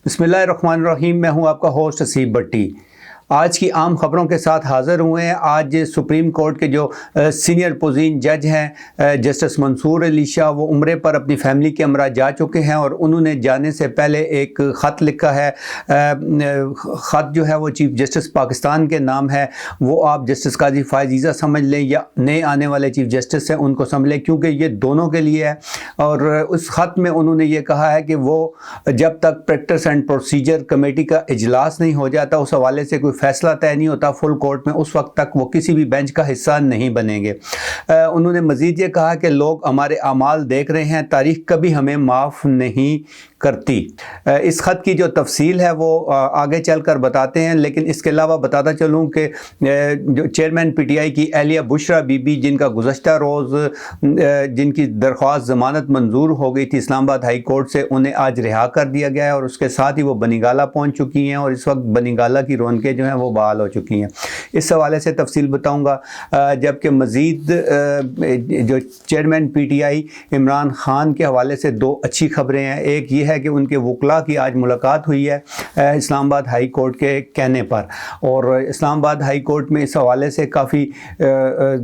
بسم اللہ الرحمن الرحیم۔ میں ہوں آپ کا ہوسٹ حسیب بٹی۔ آج کی عام خبروں کے ساتھ حاضر ہوئے ہیں۔ آج سپریم کورٹ کے جو سینئر پوزیشن جج ہیں جسٹس منصور علی شاہ، وہ عمرے پر اپنی فیملی کے ہمراہ جا چکے ہیں اور انہوں نے جانے سے پہلے ایک خط لکھا ہے۔ خط جو ہے وہ چیف جسٹس پاکستان کے نام ہے۔ وہ آپ جسٹس قاضی فائز عیسیٰ سمجھ لیں یا نئے آنے والے چیف جسٹس ہیں ان کو سمجھ لیں، کیونکہ یہ دونوں کے لیے ہے۔ اور اس خط میں انہوں نے یہ کہا ہے کہ وہ جب تک پریکٹس اینڈ پروسیجر کمیٹی کا اجلاس نہیں ہو جاتا، اس حوالے سے کوئی فیصلہ طے نہیں ہوتا فل کورٹ میں، اس وقت تک وہ کسی بھی بینچ کا حصہ نہیں بنیں گے۔ انہوں نے مزید یہ کہا کہ لوگ ہمارے اعمال دیکھ رہے ہیں، تاریخ کبھی ہمیں معاف نہیں کرتی۔ اس خط کی جو تفصیل ہے وہ آگے چل کر بتاتے ہیں، لیکن اس کے علاوہ بتاتا چلوں کہ جو چیئرمین پی ٹی آئی کی اہلیہ بشرا بی بی، جن کا گزشتہ روز جن کی درخواست ضمانت منظور ہو گئی تھی اسلام آباد ہائی کورٹ سے، انہیں آج رہا کر دیا گیا ہے اور اس کے ساتھ ہی وہ بنی گالہ پہنچ چکی ہیں اور اس وقت بنی گالہ کی رونقیں جو ہیں وہ بحال ہو چکی ہیں۔ اس حوالے سے تفصیل بتاؤں گا۔ جبکہ مزید جو chairman P T I Imran Khan کے حوالے سے دو اچھی خبریں ہیں۔ ایک یہ ہے کہ ان کے وکلاء کی آج ملاقات ہوئی ہے اسلام آباد ہائی کورٹ کے کہنے پر، اور اسلام آباد ہائی کورٹ میں اس حوالے سے کافی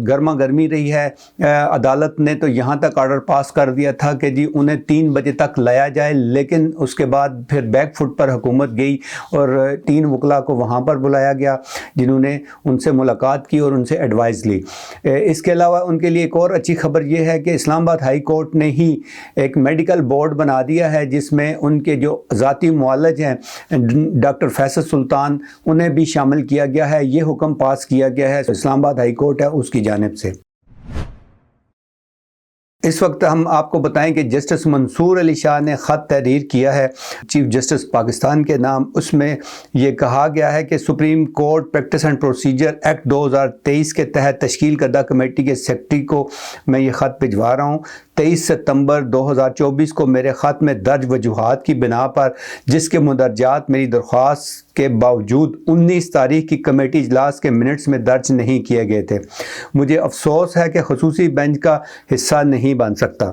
گرما گرمی رہی ہے۔ عدالت نے تو یہاں تک آرڈر پاس کر دیا تھا کہ جی انہیں 3 بجے تک لایا جائے، لیکن اس کے بعد پھر بیک فٹ پر حکومت گئی اور 3 وکلاء کو وہاں پر بلایا گیا جنہوں نے ان سے ملاقات کی اور ان سے ایڈوائز لی۔ اس کے علاوہ ان کے لیے ایک اور اچھی خبر یہ ہے کہ اسلام آباد ہائی کورٹ نے ہی ایک میڈیکل بورڈ بنا دیا ہے جس میں ان کے جو ذاتی معالج ہیں ڈاکٹر فیصل سلطان، انہیں بھی شامل کیا گیا ہے۔ یہ حکم پاس کیا گیا ہے اسلام آباد ہائی کورٹ ہے اس کی جانب سے۔ اس وقت ہم آپ کو بتائیں کہ جسٹس منصور علی شاہ نے خط تحریر کیا ہے چیف جسٹس پاکستان کے نام۔ اس میں یہ کہا گیا ہے کہ supreme court practice and procedure act 2023 کے تحت تشکیل کردہ کمیٹی کے سیکرٹری کو میں یہ خط بھجوا رہا ہوں۔ 23 ستمبر 2024 کو میرے خط میں درج وجوہات کی بنا پر، جس کے مندرجات میری درخواست کے باوجود 19 تاریخ کی کمیٹی اجلاس کے منٹس میں درج نہیں کیے گئے تھے، مجھے افسوس ہے کہ خصوصی بینچ کا حصہ نہیں بن سکتا۔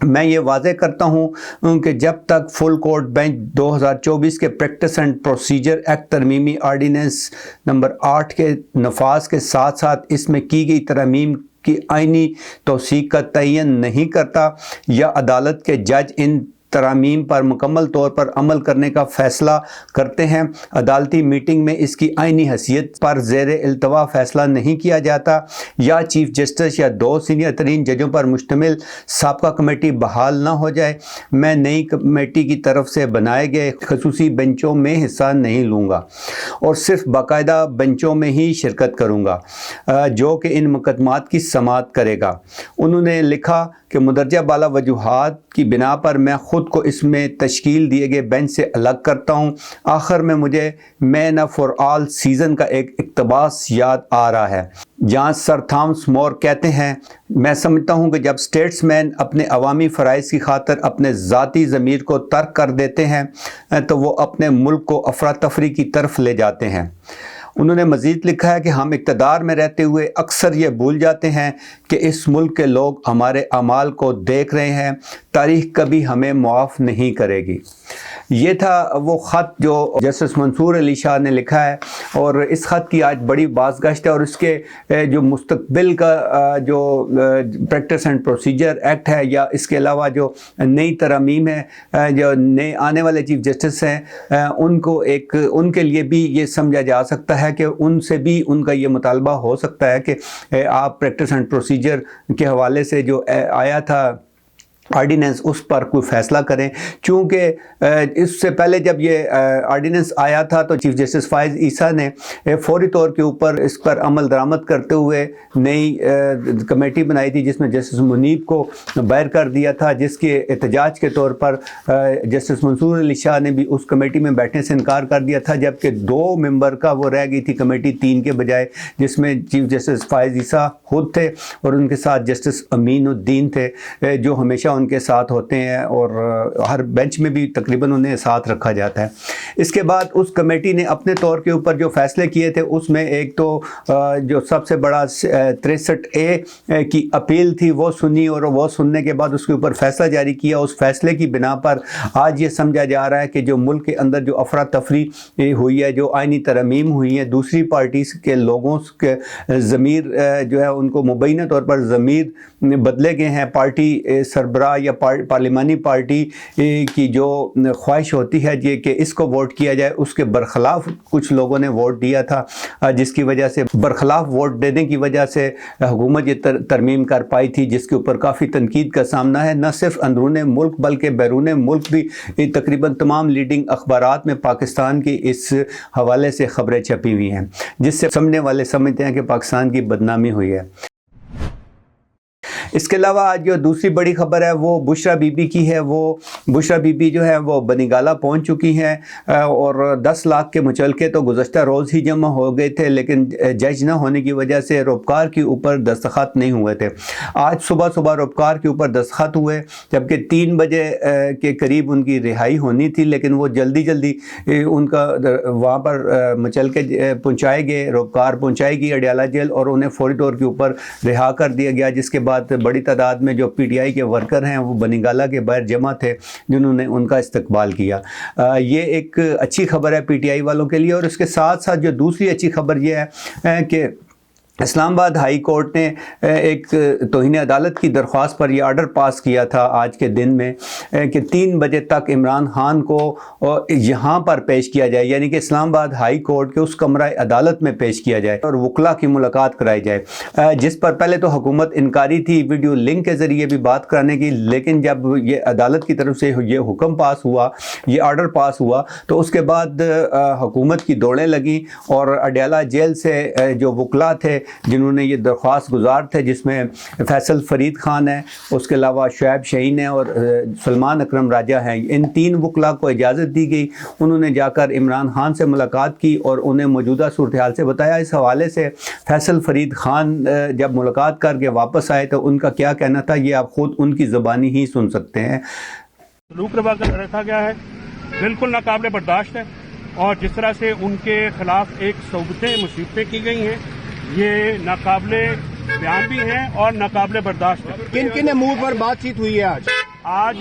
میں یہ واضح کرتا ہوں کہ جب تک فل کورٹ بینچ 2024 کے پریکٹس اینڈ پروسیجر ایکٹ ترمیمی آرڈیننس نمبر 8 کے نفاذ کے ساتھ ساتھ اس میں کی گئی ترمیم کی آئینی توثیق کا تعین نہیں کرتا یا عدالت کے جج ان ترامیم پر مکمل طور پر عمل کرنے کا فیصلہ کرتے ہیں، عدالتی میٹنگ میں اس کی آئینی حیثیت پر زیر التوا فیصلہ نہیں کیا جاتا، یا چیف جسٹس یا 2 سینئر ترین ججوں پر مشتمل سابقہ کمیٹی بحال نہ ہو جائے، میں نئی کمیٹی کی طرف سے بنائے گئے خصوصی بینچوں میں حصہ نہیں لوں گا اور صرف باقاعدہ بینچوں میں ہی شرکت کروں گا جو کہ ان مقدمات کی سماعت کرے گا۔ انہوں نے لکھا کہ مندرجہ بالا وجوہات کی بنا پر میں خود کو اس میں تشکیل دیے گئے بینچ سے الگ کرتا ہوں۔ آخر میں مجھے مین فار آل سیزن کا ایک اقتباس یاد آ رہا ہے جہاں سر تھامس مور کہتے ہیں، میں سمجھتا ہوں کہ جب سٹیٹس مین اپنے عوامی فرائض کی خاطر اپنے ذاتی ضمیر کو ترک کر دیتے ہیں تو وہ اپنے ملک کو افراتفری کی طرف لے جاتے ہیں۔ انہوں نے مزید لکھا ہے کہ ہم اقتدار میں رہتے ہوئے اکثر یہ بھول جاتے ہیں کہ اس ملک کے لوگ ہمارے اعمال کو دیکھ رہے ہیں، تاریخ کبھی ہمیں معاف نہیں کرے گی۔ یہ تھا وہ خط جو جسٹس منصور علی شاہ نے لکھا ہے، اور اس خط کی آج بڑی بازگشت ہے، اور اس کے جو مستقبل کا جو پریکٹس اینڈ پروسیجر ایکٹ ہے یا اس کے علاوہ جو نئی ترامیم ہے، جو نئے آنے والے چیف جسٹس ہیں ان کے لیے بھی یہ سمجھا جا سکتا ہے کہ ان سے بھی ان کا یہ مطالبہ ہو سکتا ہے کہ آپ پریکٹس اینڈ پروسیجر کے حوالے سے جو آیا تھا آرڈیننس اس پر کوئی فیصلہ کریں، کیونکہ اس سے پہلے جب یہ آرڈیننس آیا تھا تو چیف جسٹس فائز عیسیٰ نے فوری طور کے اوپر اس پر عمل درآمد کرتے ہوئے نئی کمیٹی بنائی تھی جس میں جسٹس منیب کو باہر کر دیا تھا، جس کے احتجاج کے طور پر جسٹس منصور علی شاہ نے بھی اس کمیٹی میں بیٹھنے سے انکار کر دیا تھا، جبکہ 2 ممبر کا وہ رہ گئی تھی کمیٹی 3 کے بجائے، جس میں چیف جسٹس فائز عیسیٰ خود تھے اور ان کے ساتھ جسٹس امین الدین تھے جو ہمیشہ ان کے ساتھ ہوتے ہیں اور ہر بینچ میں بھی تقریباً انہیں ساتھ رکھا جاتا ہے۔ اس کے بعد اس کمیٹی نے اپنے طور کے اوپر جو فیصلے کیے تھے اس میں ایک تو جو سب سے بڑا 63A کی اپیل تھی وہ سنی، اور وہ سننے کے بعد اس کے اوپر فیصلہ جاری کیا۔ اس فیصلے کی بنا پر آج یہ سمجھا جا رہا ہے کہ جو ملک کے اندر جو افراتفری ہوئی ہے، جو آئینی ترامیم ہوئی ہیں، دوسری پارٹیز کے لوگوں کے ضمیر جو ہے ان کو مبینہ طور پر ضمیر بدلے گئے ہیں۔ پارٹی سربراہ یا پارلیمانی پارٹی کی جو خواہش ہوتی ہے کہ اس کو ووٹ کیا جائے، اس کے برخلاف کچھ لوگوں نے ووٹ دیا تھا، جس کی وجہ سے برخلاف ووٹ دینے کی وجہ سے حکومت یہ ترمیم کر پائی تھی، جس کے اوپر کافی تنقید کا سامنا ہے، نہ صرف اندرون ملک بلکہ بیرون ملک بھی تقریباً تمام لیڈنگ اخبارات میں پاکستان کی اس حوالے سے خبریں چھپی ہوئی ہیں، جس سے سمجھنے والے سمجھتے ہیں کہ پاکستان کی بدنامی ہوئی ہے۔ اس کے علاوہ آج جو دوسری بڑی خبر ہے وہ بشرا بی بی کی ہے۔ وہ بشرا بی بی جو ہے وہ بنی گالہ پہنچ چکی ہیں، اور 10 لاکھ کے مچلکے تو گزشتہ روز ہی جمع ہو گئے تھے، لیکن جج نہ ہونے کی وجہ سے روپکار کے اوپر دستخط نہیں ہوئے تھے۔ آج صبح روپکار کے اوپر دستخط ہوئے، جبکہ 3 بجے کے قریب ان کی رہائی ہونی تھی، لیکن وہ جلدی ان کا وہاں پر مچلکے پہنچائے گئے، روپکار پہنچائی گئی اڈیالہ جیل، اور انہیں فوری طور کے اوپر رہا کر دیا گیا، جس کے بعد بڑی تعداد میں جو پی ٹی آئی کے ورکر ہیں وہ بنی گالہ کے باہر جمع تھے، جنہوں نے ان کا استقبال کیا۔ یہ ایک اچھی خبر ہے پی ٹی آئی والوں کے لیے۔ اور اس کے ساتھ ساتھ جو دوسری اچھی خبر یہ ہے کہ اسلام آباد ہائی کورٹ نے ایک توہین عدالت کی درخواست پر یہ آرڈر پاس کیا تھا آج کے دن میں کہ 3 بجے تک عمران خان کو یہاں پر پیش کیا جائے، یعنی کہ اسلام آباد ہائی کورٹ کے اس کمرہ عدالت میں پیش کیا جائے اور وکلا کی ملاقات کرائی جائے، جس پر پہلے تو حکومت انکاری تھی ویڈیو لنک کے ذریعے بھی بات کرانے کی، لیکن جب یہ عدالت کی طرف سے یہ حکم پاس ہوا، یہ آرڈر پاس ہوا، تو اس کے بعد حکومت کی دوڑیں لگیں، اور اڈیالہ جیل سے جو وکلا تھے جنہوں نے یہ درخواست گزار تھے، جس میں فیصل فرید خان ہے، اس کے علاوہ شعیب شہین ہے اور سلمان اکرم راجہ ہیں، ان 3 وکلا کو اجازت دی گئی۔ انہوں نے جا کر عمران خان سے ملاقات کی اور انہیں موجودہ صورتحال سے بتایا۔ اس حوالے سے فیصل فرید خان جب ملاقات کر کے واپس آئے تو ان کا کیا کہنا تھا، یہ آپ خود ان کی زبانی ہی سن سکتے ہیں۔ سلوک روا کر رکھا گیا ہے، بالکل ناقابل برداشت ہے، اور جس طرح سے ان کے خلاف ایک صوبتیں مصیبتیں کی گئی ہیں، یہ ناقابل بیان بھی ہیں اور ناقابل برداشت ہے۔ کن کن امور پر بات چیت ہوئی ہے آج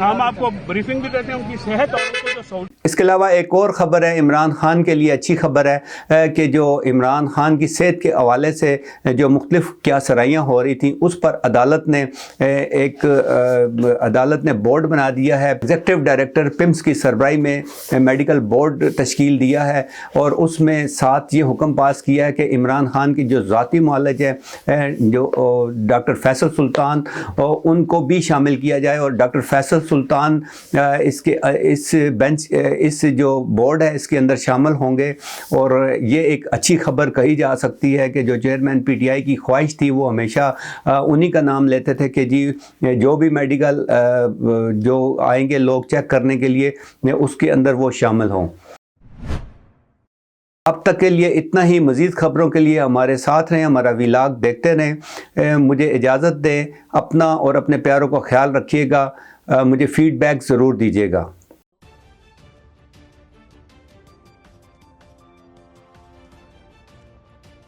ہم آپ کو بریفنگ بھی دیتے ہیں ان کی صحت اور ان کو جو سہولت۔ اس کے علاوہ ایک اور خبر ہے، عمران خان کے لیے اچھی خبر ہے کہ جو عمران خان کی صحت کے حوالے سے جو مختلف کیا سرائیاں ہو رہی تھیں، اس پر عدالت نے بورڈ بنا دیا ہے۔ ایگزیکٹو ڈائریکٹر پمس کی سربراہی میں میڈیکل بورڈ تشکیل دیا ہے، اور اس میں ساتھ یہ حکم پاس کیا ہے کہ عمران خان کی جو ذاتی معالج ہے جو ڈاکٹر فیصل سلطان، ان کو بھی شامل کیا جائے، اور ڈاکٹر فیصل سلطان اس جو بورڈ ہے اس کے اندر شامل ہوں گے۔ اور یہ ایک اچھی خبر کہی جا سکتی ہے کہ جو چیئرمین پی ٹی آئی کی خواہش تھی وہ ہمیشہ انہی کا نام لیتے تھے کہ جی جو بھی میڈیکل جو آئیں گے لوگ چیک کرنے کے لیے، اس کے اندر وہ شامل ہوں۔ اب تک کے لیے اتنا ہی۔ مزید خبروں کے لیے ہمارے ساتھ رہیں، ہمارا ویلاگ دیکھتے رہیں۔ مجھے اجازت دیں، اپنا اور اپنے پیاروں کا خیال رکھیے گا، مجھے فیڈ بیک ضرور دیجیے گا۔